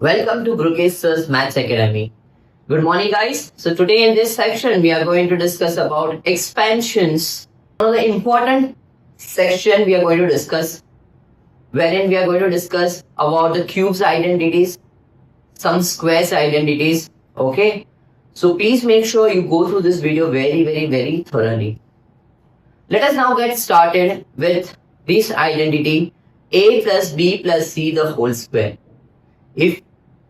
Welcome to Brooke's Sir's Maths Academy. Good morning, guys. So today in this section, we are going to discuss about expansions. One of the important section we are going to discuss, wherein we are going to discuss about the cubes identities, some squares identities. Okay. So please make sure you go through this video very thoroughly. Let us now get started with this identity a plus b plus c the whole square. If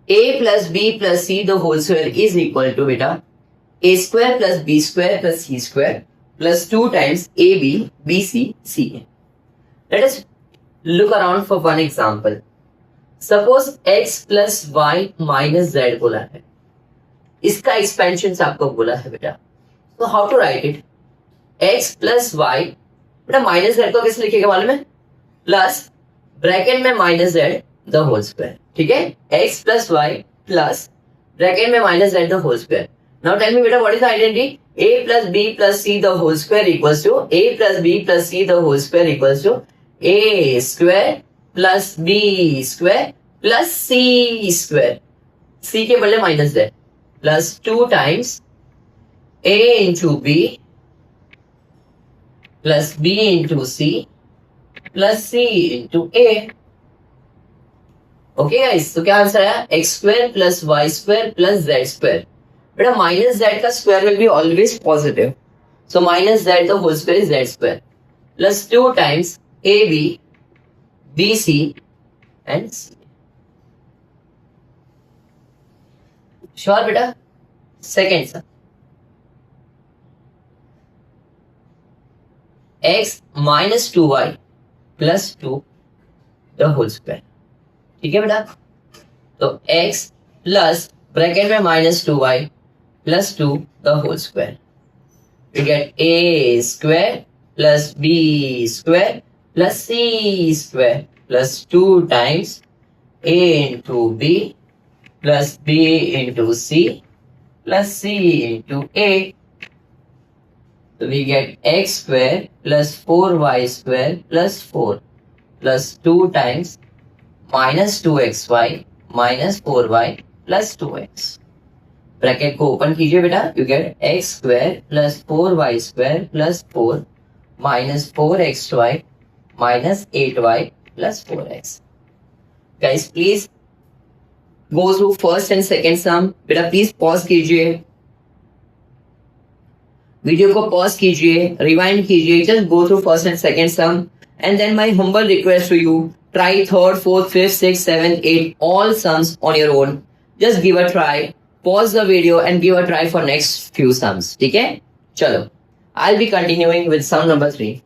a plus b plus c the whole square is equal to beta a square plus b square plus c square plus 2 times ab bc ca. Let us look around for one example. Suppose x plus y minus z बोला है, इसका expansion आपको बोला है बेटा. तो how to write it? x plus y, बेटा minus z को कैसे लिखेगा मालूम है? प्लस ब्रैकेट में minus z the whole square. ठीक है, x plus y plus bracket में minus z the whole square. Now tell me बेटा what is the identity? a plus b plus c the whole square equals to a plus b plus c the whole square equals to a square plus b square plus c square. c के बदले minus z plus 2 times a into b plus b into c plus c into a. Okay guys, तो क्या answer है? X square plus y square plus z square. बेटा minus z का square will be always positive, so minus z the whole square is z square plus 2 times a b b c and c. Sure बेटा? Second sir, x minus 2y plus 2 the whole square. ठीक है बेटा, तो x plus bracket में minus 2y plus 2 the whole square. We get a square plus b square plus c square plus 2 times a into b plus b into c plus c into a. So we get x square plus 4y square plus 4 plus 2 times minus 2xy minus 4y plus 2x. Bracket को open कीजिए बेटा, you get x square plus 4y square plus 4 minus 4xy minus 8y plus 4x. Guys, please go through first and second sum. बेटा please pause कीजिए, video को pause कीजिए, rewind कीजिए, just go through first and second sum and then my humble request to you, try third fourth fifth six seventh eight all sums on your own. Just give a try, pause the video and give a try for next few sums. ठीक है, चलो I will be continuing with sum number 3.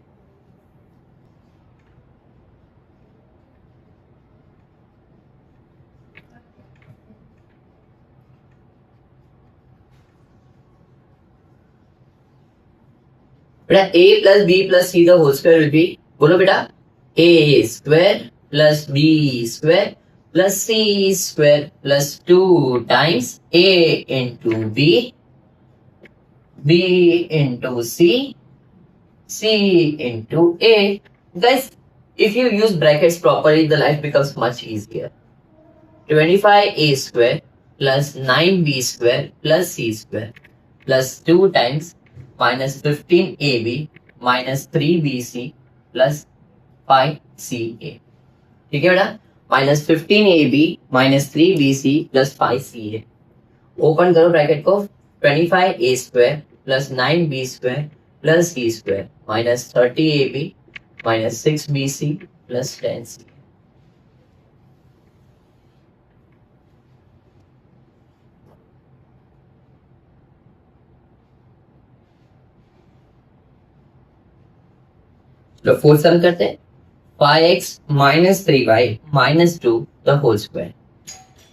बेटा a plus b plus c the whole square will be, बोलो बेटा, a square plus b square plus c square plus 2 times a into b into c into a. Guys, if you use brackets properly, the life becomes much easier. 25a square plus 9b square plus c square plus 2 times minus 15ab minus 3bc plus 5ca. ठीक है बेटा, minus 15ab minus 3bc plus 5ca. Open करो bracket को, 25a square plus 9b square plus c square minus 30ab minus 6bc plus 10c. तो fourth sum करते हैं. 5x minus 3y minus 2 the whole square.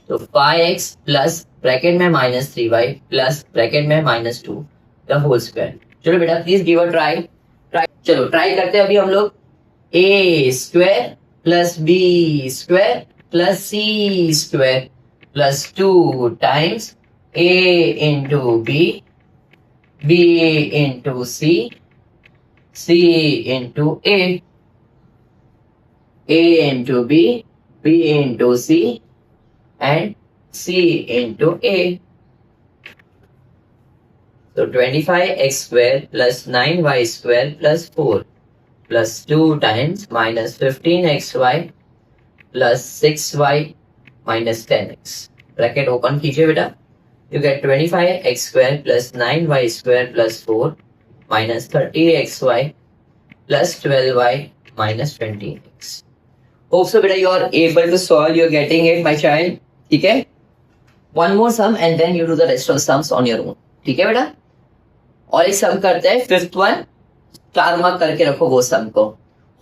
तो 5x plus bracket में minus 3y plus bracket में minus 2 the whole square. चलो बेटा please give a try. चलो try करते हैं अभी हम लोग. a square plus b square plus c square plus 2 times a into b into c into A into B into C and C into A. So 25x square plus 9y square plus 4 plus 2 times minus 15xy plus 6y minus 10x. Bracket open कीजिए बेटा. You get 25x square plus 9y square plus 4 minus 30xy plus 12y minus 20x. Hope so beta you are able to solve. You are getting it, my child. ठीक है? One more sum and then you do the rest of sums on your own. ठीक है बेटा? और एक सम करते हैं. Fifth one star mark करके रखो वो सम को.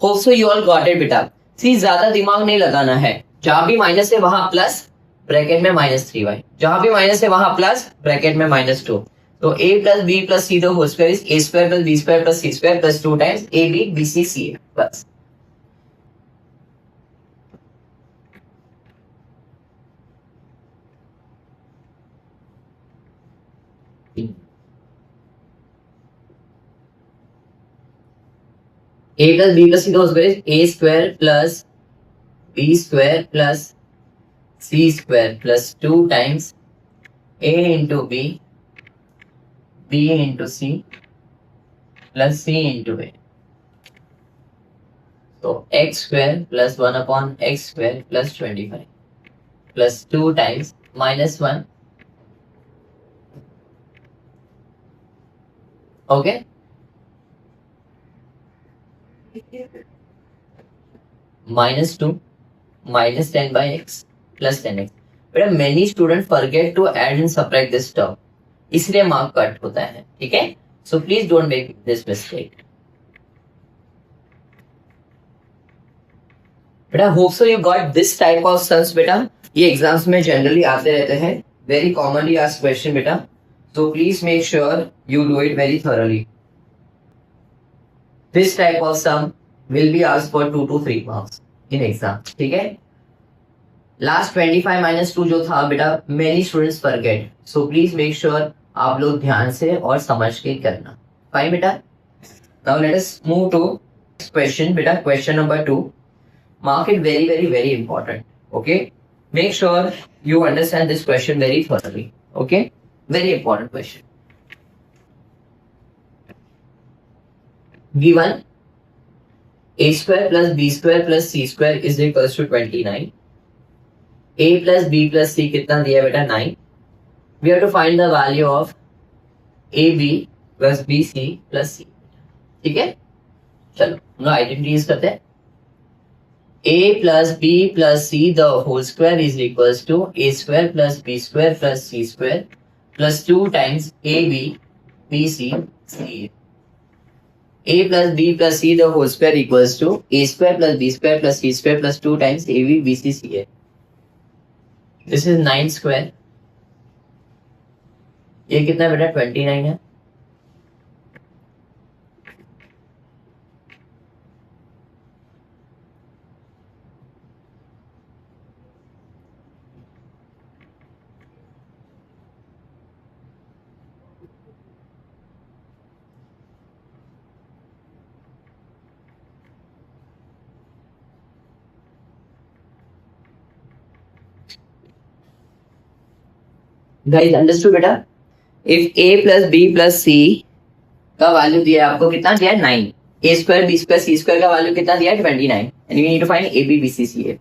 Hope so you all got it बेटा. सी ज्यादा दिमाग नहीं लगाना है. जहां भी माइनस है वहां प्लस, ब्रैकेट में -3y. जहां भी माइनस है वहां प्लस, ब्रैकेट में -2. तो a plus B plus C the whole square is a square plus B square plus C square plus 2 times a b b c c a. बस. a plus b plus c the whole square is a square plus b square plus c square plus 2 times a into b, b into c plus c into a. So x square plus 1 upon x square plus 25 plus 2 times -1. Okay. -2 minus 10 by x plus 10x. बेटा many students forget to add and subtract this term, इसलिए mark cut होता है. ठीक है? So please don't make this mistake. बेटा hope so you got this type of sums बेटा. ये exams में जनरली आते रहते हैं. Very commonly asked question बेटा. So please make sure you do it very thoroughly. This type of sum will be asked for 2 to 3 marks in exam. ठीक है? Last 25 minus 2 जो था बेटा many students forget. So please make sure आप लोग ध्यान से और समझ के करना. Fine बेटा? Now let us move to next question बेटा. Question number 2. Mark it very very very important. Okay? Make sure you understand this question very thoroughly. Okay? Very important question. Given a square plus b square plus c square is equals to 29. a plus b plus c कितना दिया है बेटा 9. We have to find the value of ab plus bc plus c. ठीक है? चलो हम लोग identities करते हैं. a plus b plus c the whole square is equals to a square plus b square plus c square plus 2 times ab bc c. a plus b plus c the whole square equals to a square plus b square plus c square plus 2 times ab bc ca. This is 9 square. ये कितना बेटा 29 है. Guys understood बेटा? If a plus b plus c का value दिया है आपको कितना दिया है 9. a square b square c square का वैल्यू कितना दिया है 29 and we need to find a b b c c a.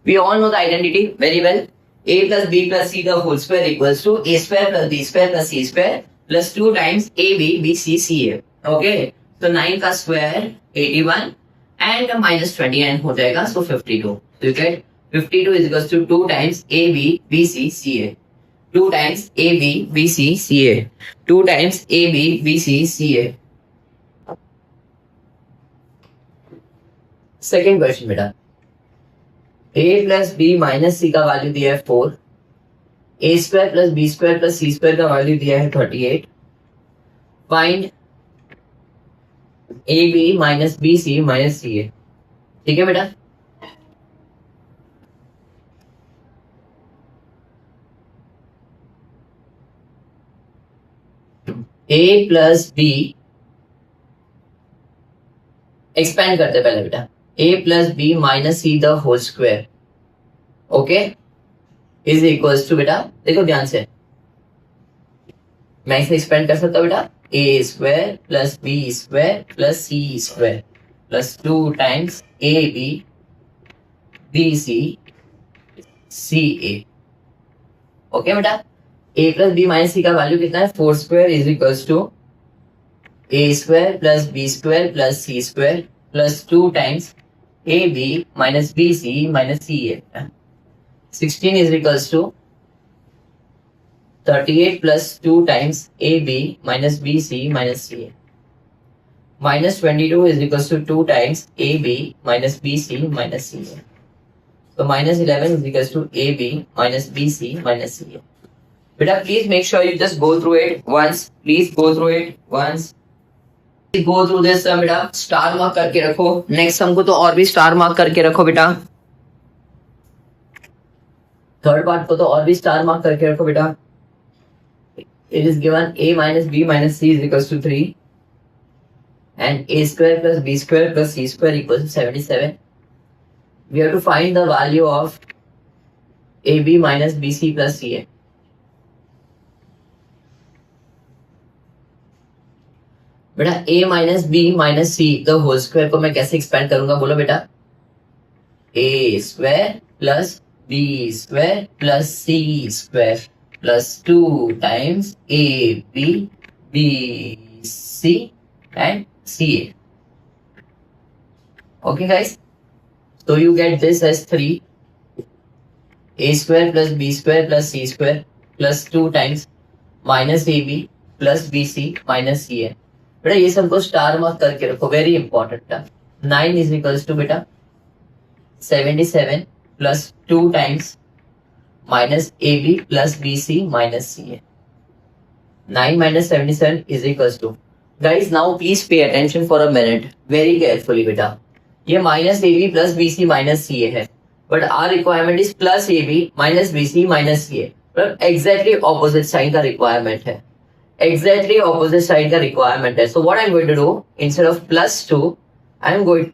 We all know the identity very well. a plus b plus c the whole square equals to a square plus b square plus c square plus 2 times a b b c c a. Okay. So 9 का square 81 and minus 29 हो जाएगा so 52. So you get 52 is equals to 2 times a b b c c a. 2 times AB BC CA. 2 times AB BC CA. Second question बेटा. A plus B minus C का value दिया है 4. A square plus B square plus C square का value दिया है 38. Find AB minus BC minus CA. ठीक है बेटा? a plus b एक्सपेंड करते पहले बेटा. a plus b minus c the whole square. Okay. Is equals to, बेटा देखो ध्यान से, मैं इसे एक्सपेंड कर सकता हूँ बेटा, a square plus B square plus C square plus 2 times a b b c a. Okay बेटा, a plus b minus c का वैल्यू कितना है, 4 square is equals to a square plus B square plus C square plus 2 times a b minus b C minus C a. 16 is equals to 38 plus 2 times AB minus BC minus CA. Minus 22 is equals to 2 times AB minus BC minus CA. So minus 11 is equals to AB minus BC minus CA. Beta, please make sure you just go through it once. Please go through it once. Please go through this sum बेटा, star mark करके रखो। Next sum को तो और भी star mark करके रखो बेटा। थर्ड पार्ट को तो और भी स्टार मार्क करके रखो बेटा। It is given a minus b minus c is equals to 3 and a square plus b square plus c square equals to 77. We have to find the value of ab minus bc plus ca. बेटा a minus b minus c the whole square को मैं कैसे expand करूंगा, बोलो बेटा। a square plus b square plus c square plus 2 times a b b c and c a. Okay guys, so you get this as 3 a square plus b square plus c square plus 2 times minus ab plus bc minus ca. बेटा ये सबको star mark करके रखो, very important. 9 is equals to बेटा 77 plus 2 times minus A B plus B C minus C A. 9 minus 77 is equals to, guys now please pay attention for a minute very carefully बेटा। ये minus A B plus B C minus C a है, but our requirement is plus a b minus b C minus C a, मतलब exactly opposite side का requirement है, exactly opposite side का requirement है। So what I'm going to do, instead of plus 2, I'm going to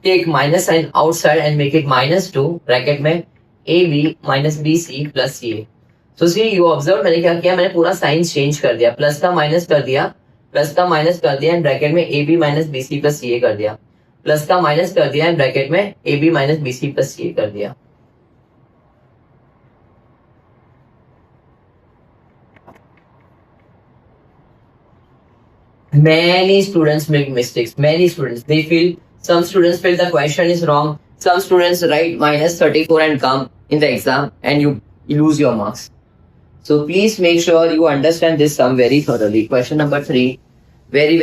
take minus sign outside and make it minus 2 bracket में AB minus BC plus CA. So see you observe मैंने क्या किया, मैंने पूरा sign change कर दिया, plus का minus कर दिया, प्लस का माइनस कर दिया एंड ब्रैकेट में AB minus BC plus CA कर दिया, प्लस का माइनस कर दिया एंड ब्रैकेट में AB minus BC plus CA कर दिया। Many students make mistakes. Many students, they feel, some students feel the question is wrong. Some students write minus 34 and come in the exam and you lose your marks. So please make sure you understand this sum very thoroughly. Question number 3. Very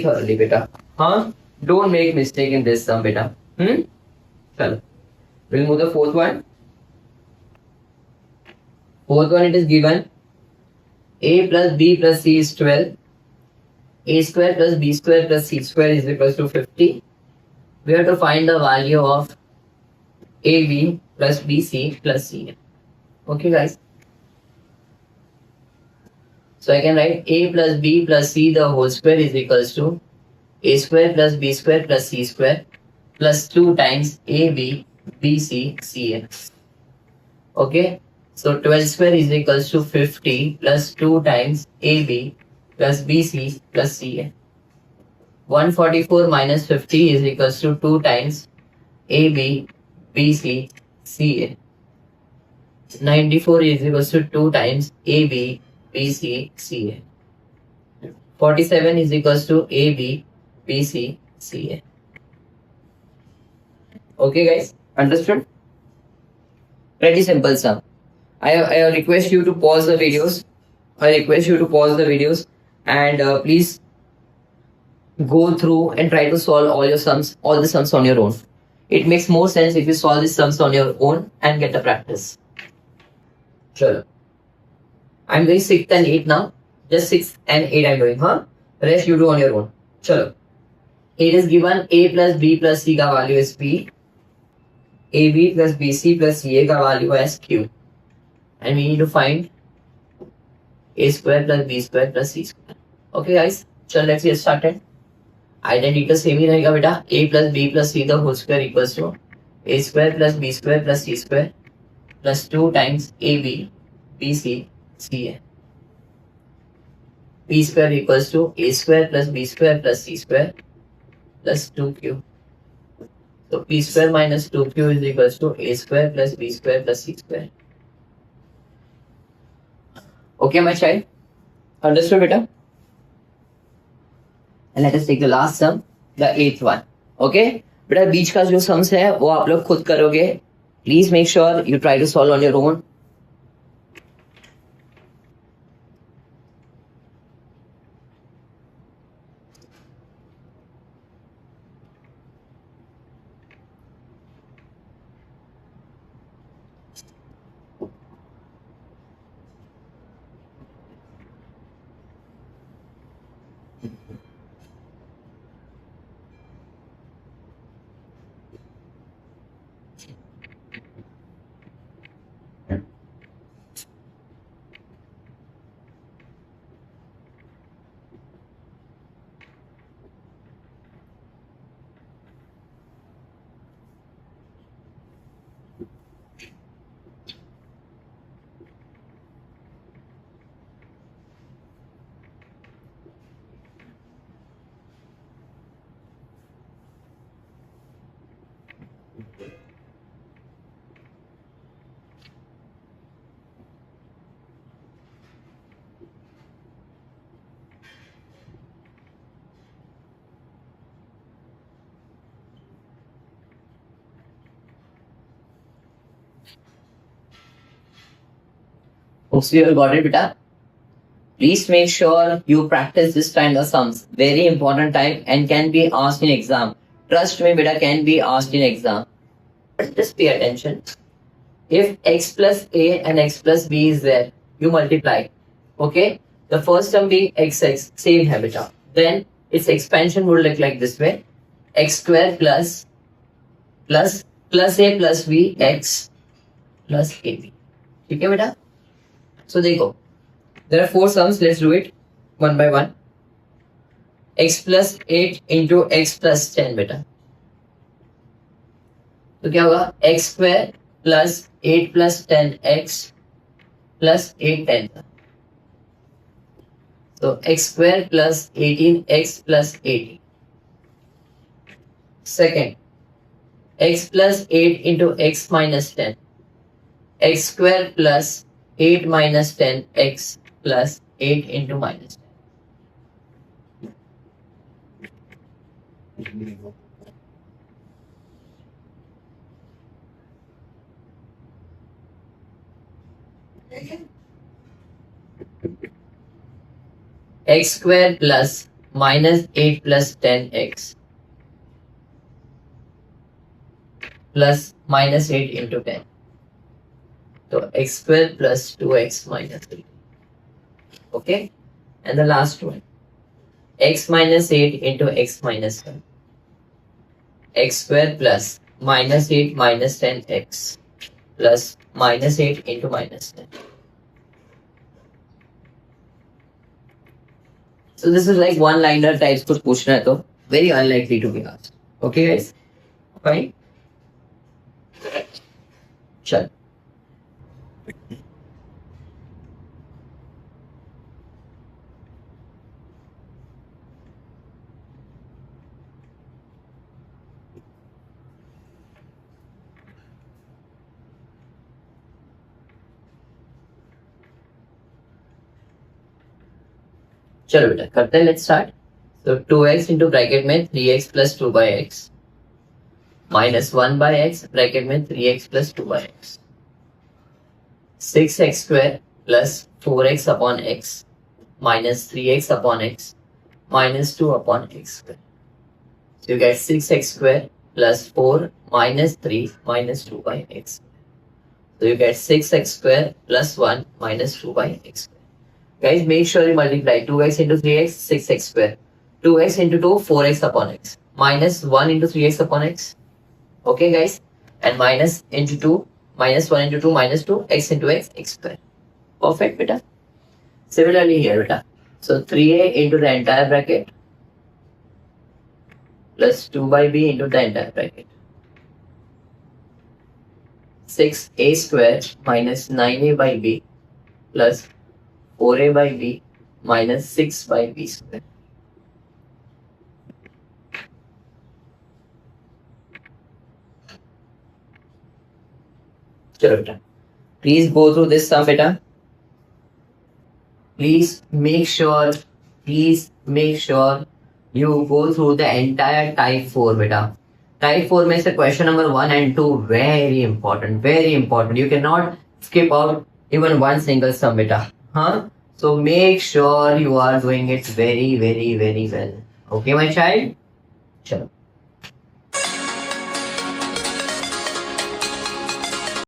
thoroughly, beta. Huh? Don't make mistake in this sum, beta. Chalo. We'll move the fourth one. Fourth one, it is given a plus b plus c is 12. A square plus b square plus c square is equals to 50. We have to find the value of AB plus BC plus C. Okay guys. So I can write A plus B plus C the whole square is equals to A square plus B square plus C square plus 2 times AB BC CA. Okay. So 12 square is equals to 50 plus 2 times AB plus BC plus CA. 144 minus 50 is equals to 2 times AB, BC, CA. 94 is equals to 2 times AB, BC, CA. 47 is equals to AB, BC, CA. Okay guys, understood? Pretty simple sum. I request you to pause the videos. And please go through and try to solve all the sums on your own. It makes more sense if you solve these sums on your own and get the practice. Sure. I'm doing 6 and 8 now. Just 6 and 8 I'm doing, huh? Rest you do on your own. Chalo. It is given a plus b plus c का value is p. ab plus bc plus ca का value is q. And we need to find a square plus b square plus c square. Okay guys, चल let's get started. Identity तो same ही रहेगा बेटा, a plus b plus c the whole square equals to a square plus b square plus c square plus 2 times AB, BC, CA. P square equals to A square plus B square plus C square plus 2Q. So P square minus 2Q is equals to A square plus B square plus C square. Okay, my child? Understood, beta? And let us take the last sum, the 8th one. Okay? बेटा बीच का जो sums है वो आप लोग खुद करोगे. Please make sure you try to solve on your own. Hope you have got it, beta. Please make sure you practice this kind of sums. Very important time and can be asked in exam. Trust me, beta, can be asked in exam. Just pay attention. If x plus a and x plus b is there, you multiply. Okay? The first term being xx, same hai beta. Then its expansion would look like this way. X square plus a plus b x plus ab. Okay, beta? So there you go. There are 4 sums. Let's do it one by one. X plus 8 into x plus 10 beta. तो क्या होगा x square plus 8 plus 10x plus 8 10. So x square plus 18x plus 80. Second, x plus 8 into x minus 10. X square plus 8 minus 10x plus 8 into minus 10. X square plus minus 8 plus 10x plus minus 8 into 10. So x square plus 2x minus 3. Okay? And the last one. X minus 8 into x minus 10. X square plus minus 8 minus 10x plus minus 8 into minus 10. So this is like one-liner types कुछ पूछना है तो very unlikely to be asked. Okay guys? Fine? चल. चलो बेटा करते हैं. Let's start. तो 2x इंटू ब्रैकेट में 3x plus 2 by x minus 1 by x bracket में 3x plus 2 by x 6x square plus 4x upon x minus 3x upon x minus 2 upon x square. So you get 6x square plus 4 minus 3 minus 2 by x. So you get 6x square plus 1 minus 2 by x. Guys, make sure you multiply 2x into 3x, 6x square. 2x into 2, 4x upon x. Minus 1 into 3x upon x. Okay, guys? And minus into 2, minus 1 into 2, minus 2, x into x, x square. Perfect, beta. Similarly here, beta. So 3a into the entire bracket plus 2 by b into the entire bracket. 6a square minus 9a by b plus 4a by b minus 6 by b square. चलो बेटा, please go through this sum बेटा. Please make sure you go through the entire type 4 बेटा. Type 4 में से question number 1 and 2 very important. You cannot skip out even one single sum बेटा. हाँ, so make sure you are doing it very well. Okay my child. चलो.